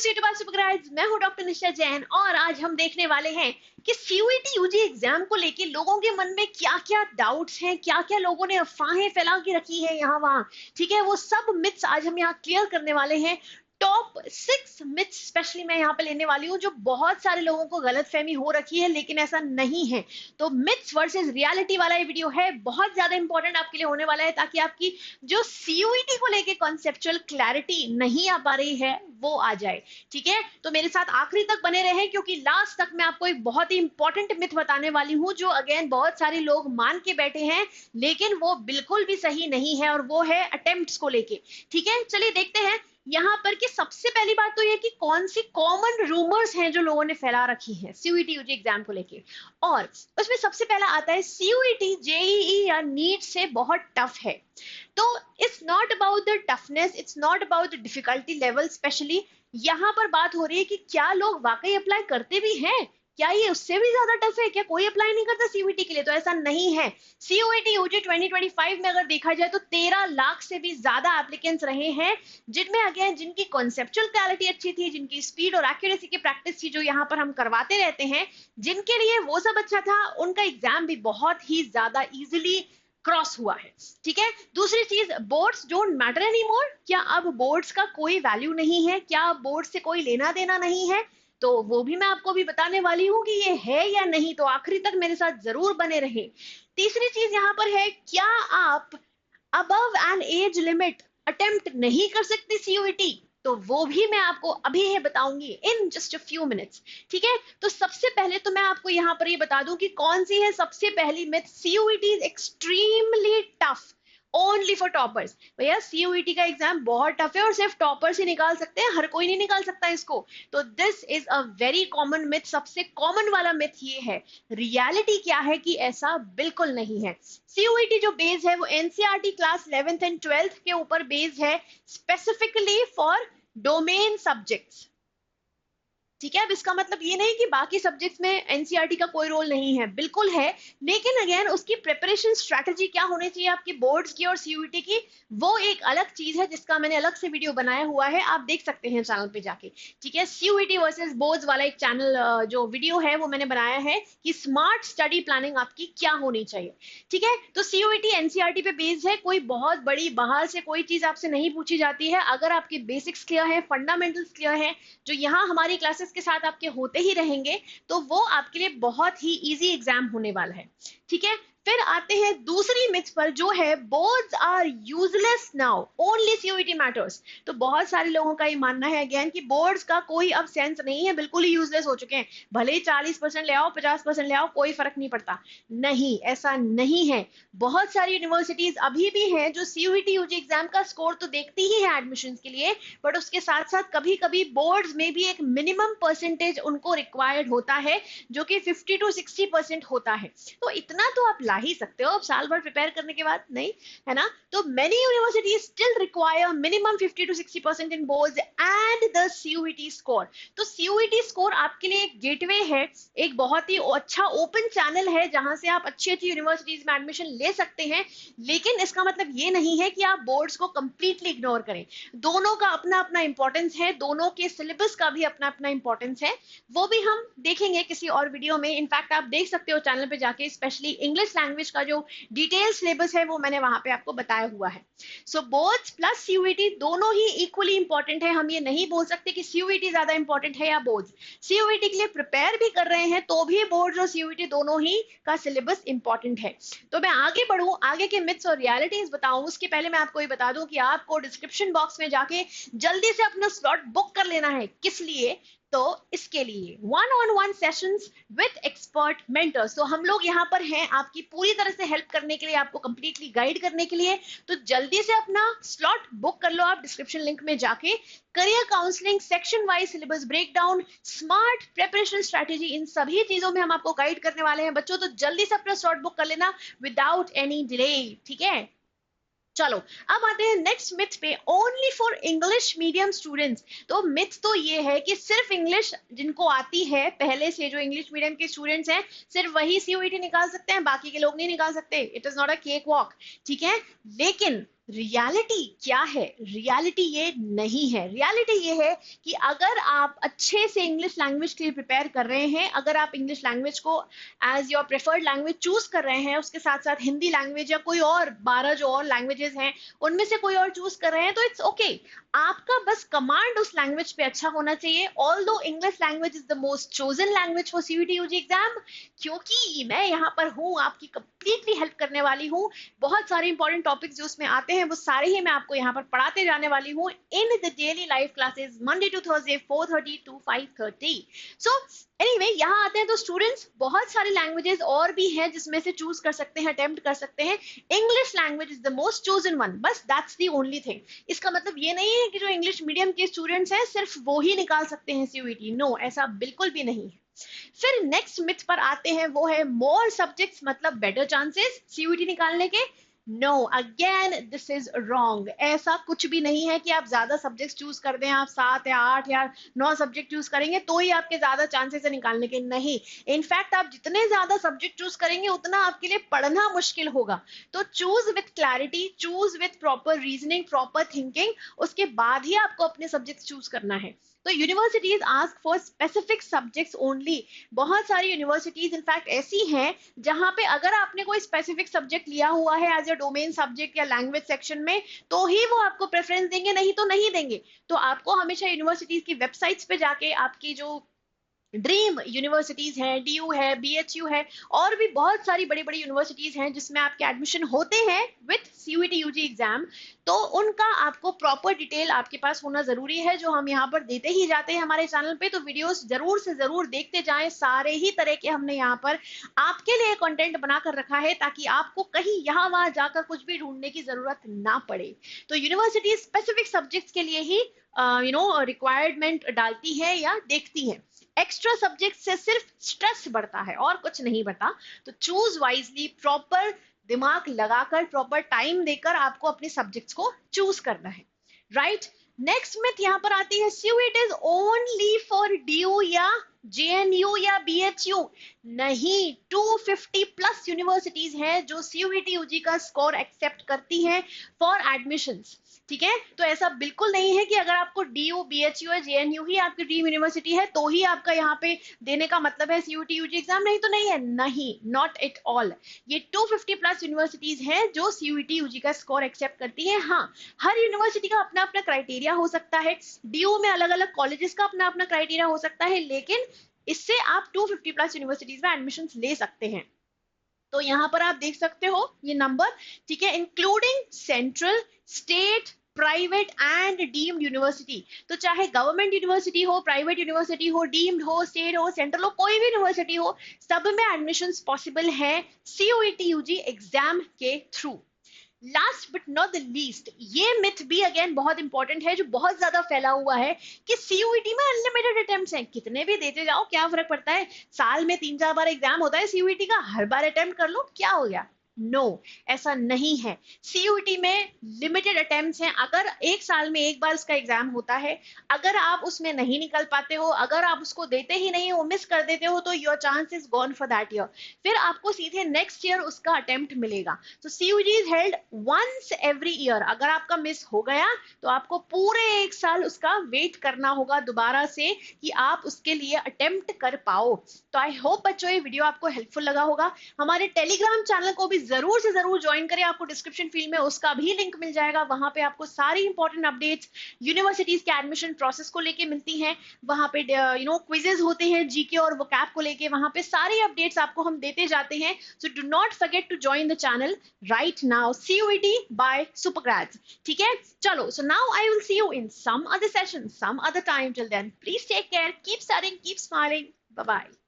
सुपरग्राइड्स, मैं हूं डॉक्टर निशा जैन और आज हम देखने वाले हैं कि सीयूईटी यूजी एग्जाम को लेके लोगों के मन में क्या-क्या डाउट्स हैं, क्या-क्या लोगों ने अफवाहें फैला के रखी है यहाँ वहां। ठीक है, वो सब मिथ्स आज हम यहाँ क्लियर करने वाले हैं। टॉप 6 मिथ्स स्पेशली मैं यहाँ पे लेने वाली हूँ जो बहुत सारे लोगों को गलतफहमी हो रखी है, लेकिन ऐसा नहीं है। तो मिथ्स वर्सेस रियलिटी वाला ये वीडियो है, बहुत ज्यादा इंपॉर्टेंट आपके लिए होने वाला है, ताकि आपकी जो सीयूईटी को लेके कॉन्सेप्चुअल क्लैरिटी नहीं आ पा रही है वो आ जाए। ठीक है, तो मेरे साथ आखिरी तक बने रहें, क्योंकि लास्ट तक मैं आपको एक बहुत ही इंपॉर्टेंट मिथ बताने वाली हूँ जो अगेन बहुत सारे लोग मान के बैठे हैं, लेकिन वो बिल्कुल भी सही नहीं है, और वो है अटेम्प्ट्स को लेके। ठीक है, चलिए देखते हैं यहाँ पर कि सबसे पहली बात तो ये कि कौन सी कॉमन रूमर्स हैं जो लोगों ने फैला रखी हैं सीयूईटी यूजी एग्जाम को लेके। और उसमें सबसे पहला आता है सीयूईटी जेईई या नीट से बहुत टफ है। तो it's not about the toughness, it's not about the difficulty level specially. यहाँ पर बात हो रही है कि क्या लोग वाकई अप्लाई करते भी हैं, क्या ये उससे भी ज्यादा टफ है, क्या कोई अप्लाई नहीं करता सीयूईटी के लिए? तो ऐसा नहीं है। सीयूईटी यूजी 2025 में अगर देखा जाए तो 13 लाख से भी ज्यादा एप्लीकेंट्स रहे हैं, जिनमें अगेन जिनकी कॉन्सेप्चुअल क्लैरिटी अच्छी थी, जिनकी स्पीड और एक्यूरेसी की प्रैक्टिस थी जो यहाँ पर हम करवाते रहते हैं, जिनके लिए वो सब अच्छा था, उनका एग्जाम भी बहुत ही ज्यादा इजिली क्रॉस हुआ है। ठीक है, दूसरी चीज, boards don't matter any more. क्या अब बोर्ड्स का कोई वैल्यू नहीं है? क्या अब बोर्ड से कोई लेना देना नहीं है? तो वो भी मैं आपको भी बताने वाली हूँ कि ये है या नहीं, तो आखिरी तक मेरे साथ जरूर बने रहे। तीसरी चीज यहाँ पर है, क्या आप above an age limit attempt नहीं कर सकते सीयूईटी? तो वो भी मैं आपको अभी है बताऊंगी in just a few minutes. ठीक है, तो सबसे पहले तो मैं आपको यहाँ पर ये बता दूं कि कौन सी है सबसे पहली myth. CUET is extremely tough only for toppers. भैया सीयूईटी का एग्जाम बहुत टफ है और सिर्फ टॉपर्स ही निकाल सकते हैं, हर कोई नहीं निकाल सकता इसको। तो this is a very common myth, सबसे कॉमन वाला मिथ ये है। रियलिटी क्या है कि ऐसा बिल्कुल नहीं है। सीयूईटी जो बेस है वो NCERT class 11th and 12th के ऊपर बेस है, स्पेसिफिकली फॉर डोमेन सब्जेक्ट्स। ठीक है, अब इसका मतलब ये नहीं कि बाकी सब्जेक्ट्स में एनसीईआरटी का कोई रोल नहीं है, बिल्कुल है। लेकिन अगेन उसकी प्रिपरेशन स्ट्रेटजी क्या होनी चाहिए आपकी बोर्ड्स की और सीयूईटी की, वो एक अलग चीज है जिसका मैंने अलग से वीडियो बनाया हुआ है, आप देख सकते हैं चैनल पे जाके। ठीक है, सीयूईटी वर्सेस बोर्ड्स वाला एक चैनल जो वीडियो है वो मैंने बनाया है कि स्मार्ट स्टडी प्लानिंग आपकी क्या होनी चाहिए। ठीक है, तो सीयूईटी एनसीईआरटी पे बेस्ड है, कोई बहुत बड़ी बाहर से कोई चीज आपसे नहीं पूछी जाती है। अगर आपके बेसिक्स क्लियर है, फंडामेंटल्स क्लियर है, जो यहाँ हमारी क्लासेस के साथ आपके होते ही रहेंगे, तो वो आपके लिए बहुत ही इजी एग्जाम होने वाला है। ठीक है, फिर आते हैं दूसरी मिथ पर जो है boards are useless now, only CUET matters. तो बहुत सारे लोगों का ये मानना है अगेन कि बोर्ड्स का कोई अब सेंस नहीं है, बिल्कुल ही यूजलेस हो चुके हैं, भले ही 40% ले आओ 50% ले आओ कोई फर्क नहीं पड़ता। नहीं, ऐसा नहीं है। बहुत सारी यूनिवर्सिटीज अभी भी हैं जो सीयूईटी यूजी एग्जाम का स्कोर तो देखती ही है एडमिशन के लिए, बट उसके साथ साथ कभी कभी बोर्ड्स में भी एक मिनिमम परसेंटेज उनको रिक्वायर्ड होता है, जो कि 50 to 60% होता है। तो इतना तो आप ला ही सकते हो अब साल भर प्रिपेयर करने के बाद, नहीं है ना? तो many universities still require minimum 50 to 60% in boards and the CUET score. तो सीयूईटी स्कोर आपके लिए एक गेटवे है, एक बहुत ही अच्छा ओपन चैनल है जहां से आप अच्छी अच्छी यूनिवर्सिटीज में एडमिशन ले सकते हैं। लेकिन इसका मतलब ये नहीं है कि आप बोर्ड्स को कंप्लीटली इग्नोर करें। दोनों का अपना अपना इंपॉर्टेंस है, दोनों के सिलेबस का भी अपना अपना इंपॉर्टेंस है, वो भी हम देखेंगे किसी और वीडियो में। इनफैक्ट आप देख सकते हो चैनल पे जाके, स्पेशली इंग्लिश लैंग्वेज का जो डिटेल सिलेबस है वो मैंने वहां पे आपको बताया हुआ है। सो बोर्ड्स प्लस सीयूईटी दोनों ही इक्वली इंपॉर्टेंट है, हम ये नहीं बोल सकते कि सीयूईटी ज्यादा इंपॉर्टेंट है या बोर्ड्स। सीयूईटी के लिए प्रिपेयर भी कर रहे हैं तो भी बोर्ड्स और सीयूईटी दोनों ही का सिलेबस इंपॉर्टेंट है। तो मैं आगे बढ़ूं, आगे के मिथ्स और रियलिटीज बताऊं, उसके पहले मैं आपको ये बता दूं कि आपको डिस्क्रिप्शन बॉक्स में जाके जल्दी से अपना स्लॉट बुक कर लेना है। किस लिए? तो इसके लिए one-on-one sessions with expert mentors. तो हम लोग यहाँ पर हैं आपकी पूरी तरह से हेल्प करने के लिए, आपको कंप्लीटली गाइड करने के लिए। तो जल्दी से अपना स्लॉट बुक कर लो आप डिस्क्रिप्शन लिंक में जाके। Career counselling, section wise syllabus breakdown, smart preparation strategy, इन सभी चीजों में हम आपको गाइड करने वाले हैं बच्चों। तो जल्दी से अपना स्लॉट बुक कर लेना विदाउट एनी डिले। ठीक है, चलो अब आते हैं नेक्स्ट मिथ पे, only for English medium students. तो मिथ तो ये है कि सिर्फ इंग्लिश जिनको आती है पहले से, जो इंग्लिश मीडियम के स्टूडेंट्स हैं, सिर्फ वही सीयूईटी निकाल सकते हैं, बाकी के लोग नहीं निकाल सकते। It is not a cake walk. ठीक है, लेकिन रियलिटी क्या है? रियलिटी ये नहीं है। रियलिटी ये है कि अगर आप अच्छे से इंग्लिश लैंग्वेज के लिए प्रिपेयर कर रहे हैं, अगर आप इंग्लिश लैंग्वेज को as your preferred language choose कर रहे हैं, उसके साथ साथ हिंदी लैंग्वेज या कोई और 12 जो और लैंग्वेजेस हैं उनमें से कोई और चूज कर रहे हैं, तो इट्स ओके। आपका बस कमांड उस लैंग्वेज पे अच्छा होना चाहिए। Although English language is the most chosen language for CUET UG exam, क्योंकि मैं यहाँ पर हूँ, आपकी कंप्लीटली हेल्प करने वाली हूँ। बहुत सारे इंपॉर्टेंट टॉपिक्स जो उसमें आते हैं वो सारे ही मैं आपको यहाँ पर पढ़ाते जाने वाली हूँ in the daily live classes, Monday to Thursday 4:30 to 5:30। So anyway, यहाँ आते हैं तो स्टूडेंट्स बहुत सारे लैंग्वेजेस और भी हैं जिसमें से चूज कर सकते हैं, अटेम्प्ट कर सकते हैं। English language is the most chosen one, बस दैट्स द ओनली थिंग। इसका मतलब ये नहीं है कि जो इंग्लिश मीडियम के स्टूडेंट्स हैं सिर्फ वो ही निकाल सकते हैं सीयूईटी, नो, ऐसा बिल्कुल भी नहीं है। फिर नेक्स्ट मिथ पर आते हैं, वो है मोर सब्जेक्ट्स मतलब बेटर चांसेस सीयूईटी निकालने के। No, again this is wrong. ऐसा कुछ भी नहीं है कि आप ज्यादा सब्जेक्ट्स चूज कर दें, आप 7 या 8 या 9 सब्जेक्ट चूज करेंगे तो ही आपके ज्यादा चांसेस है निकालने के, नहीं। इनफैक्ट आप जितने ज्यादा सब्जेक्ट चूज करेंगे उतना आपके लिए पढ़ना मुश्किल होगा। तो choose with clarity, choose with proper reasoning, proper thinking, उसके बाद ही आपको अपने सब्जेक्ट चूज करना है। तो universities ask for specific subjects only. बहुत सारी यूनिवर्सिटीज इनफैक्ट ऐसी हैं जहां पे अगर आपने कोई स्पेसिफिक सब्जेक्ट लिया हुआ है एज अ डोमेन सब्जेक्ट या लैंग्वेज सेक्शन में, तो ही वो आपको प्रेफरेंस देंगे, नहीं तो नहीं देंगे। तो आपको हमेशा यूनिवर्सिटीज की वेबसाइट्स पे जाके आपकी जो ड्रीम यूनिवर्सिटीज हैं, डीयू है, बीएचयू है, और भी बहुत सारी बड़ी बड़ी यूनिवर्सिटीज हैं जिसमें आपके एडमिशन होते हैं विथ सीयूईटी यूजी एग्जाम, तो उनका आपको प्रॉपर डिटेल आपके पास होना जरूरी है, जो हम यहाँ पर देते ही जाते हैं हमारे चैनल पे। तो वीडियोस जरूर से जरूर देखते जाएं, सारे ही तरह के हमने यहाँ पर आपके लिए कंटेंट बनाकर रखा है ताकि आपको कहीं यहाँ वहां जाकर कुछ भी ढूंढने की जरूरत ना पड़े। तो यूनिवर्सिटी स्पेसिफिक सब्जेक्ट्स के लिए ही रिक्वायरमेंट डालती है या देखती है। एक्स्ट्रा सब्जेक्ट से सिर्फ स्ट्रेस बढ़ता है और कुछ नहीं बढ़ता। तो चूज वाइजली, प्रॉपर दिमाग लगाकर, प्रॉपर टाइम देकर आपको अपने सब्जेक्ट्स को चूज करना है, राइट। नेक्स्ट मिथ यहाँ पर आती है, CUET is only for DU या जेएनयू या बीएचयू। नहीं, 250 प्लस यूनिवर्सिटीज हैं जो सीयूईटी यूजी का स्कोर एक्सेप्ट करती हैं फॉर एडमिशंस, ठीक है। तो ऐसा बिल्कुल नहीं है कि अगर आपको डीयू, बीएचयू या जेएनयू ही आपकी ड्रीम यूनिवर्सिटी है तो ही आपका यहाँ पे देने का मतलब है सीयूईटी यूजी एग्जाम, नहीं तो नहीं है, नहीं, नॉट एट ऑल। ये 250 प्लस यूनिवर्सिटीज हैं जो सीयूईटी यूजी का स्कोर एक्सेप्ट करती है। हाँ, हर यूनिवर्सिटी का अपना अपना क्राइटेरिया हो सकता है, डीयू में अलग अलग कॉलेजेस का अपना अपना क्राइटेरिया हो सकता है, लेकिन इससे आप 250 प्लस यूनिवर्सिटीज में एडमिशन ले सकते हैं। तो यहाँ पर आप देख सकते हो ये नंबर, ठीक है, including central, state, private and deemed university. तो चाहे गवर्नमेंट यूनिवर्सिटी हो, प्राइवेट यूनिवर्सिटी हो, डीम्ड हो, स्टेट हो, सेंट्रल हो, कोई भी यूनिवर्सिटी हो, सब में एडमिशंस पॉसिबल है सीयूईटी यूजी एग्जाम के through. Last but not the least, ये मिथ भी अगेन बहुत इंपॉर्टेंट है जो बहुत ज्यादा फैला हुआ है कि सीयूईटी में अनलिमिटेड अटेम्प्ट्स हैं, कितने भी देते जाओ क्या फर्क पड़ता है, साल में 3-4 बार एग्जाम होता है सीयूईटी का, हर बार अटेम्प्ट कर लो, क्या हो गया। नो, ऐसा नहीं है। सीयूईटी में लिमिटेड अटेम्प्ट्स हैं, अगर एक साल में एक बार उसका एग्जाम होता है, अगर आप उसमें नहीं निकल पाते हो, अगर आप उसको देते ही नहीं हो, मिस कर देते हो, तो your chance is gone for that year. फिर आपको सीधे नेक्स्ट ईयर उसका अटेम्प्ट मिलेगा। तो CUET is held once every year. अगर आपका मिस हो गया तो आपको पूरे एक साल उसका वेट करना होगा दोबारा से कि आप उसके लिए अटेम्प्ट कर पाओ। तो आई होप बच्चों ये वीडियो आपको हेल्पफुल लगा होगा। हमारे टेलीग्राम चैनल को भी जरूर से जरूर ज्वाइन करें, आपको डिस्क्रिप्शन फील्ड में उसका भी लिंक मिल जाएगा। वहां पे आपको सारी इंपॉर्टेंट अपडेट्स यूनिवर्सिटीज के एडमिशन प्रोसेस को लेके मिलती हैं। वहां पे क्विजेस होते हैं जीके और वोकैब को लेके, वहां पे सारी अपडेट्स आपको हम देते जाते हैं। So do not forget to join the channel right now. CUET by Supergrades, ठीक है। चलो, so now I will see you in some other session, some other time. Till then, please take care, keep studying, keep smiling. Bye bye.